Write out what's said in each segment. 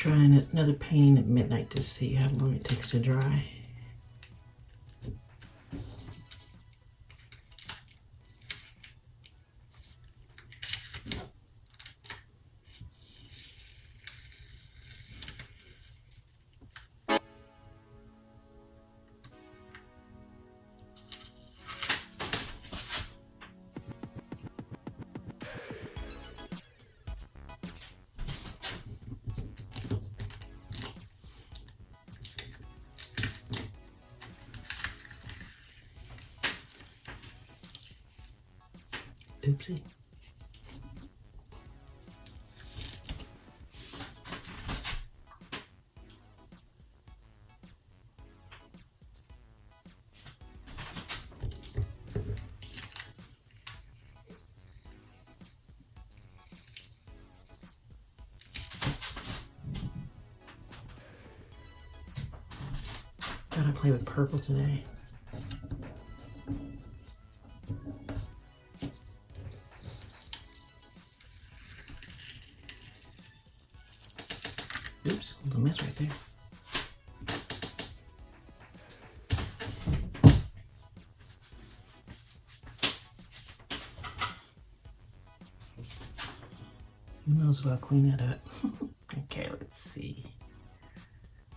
trying another painting at midnight to see how long it takes to dry. Oopsie. Gotta play with purple today. Oops, a little mess right there. Who knows if I'll clean that up? Okay, let's see.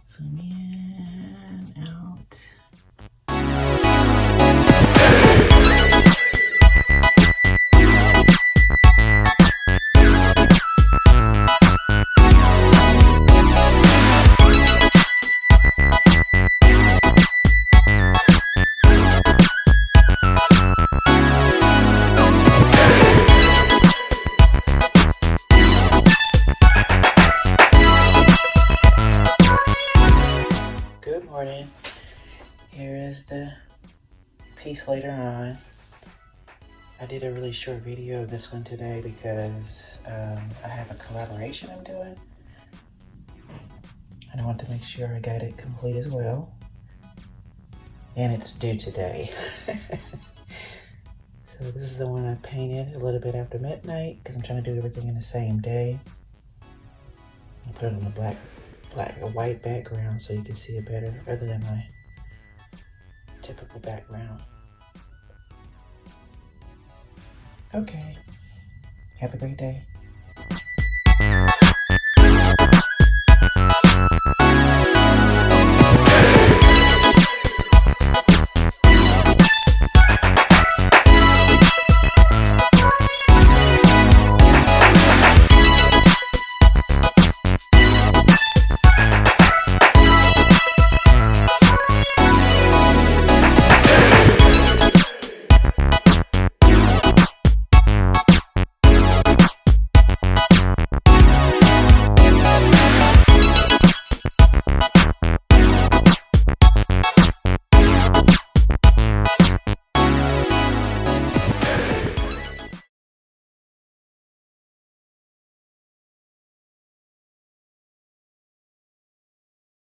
Zoom in, out. Good morning. Here is the piece later on. I did a really short video of this one today because I have a collaboration I'm doing. And I want to make sure I got it complete as well. And it's due today. So this is the one I painted a little bit after midnight because I'm trying to do everything in the same day. I put it on a white background so you can see it better rather than my typical background. Okay, have a great day.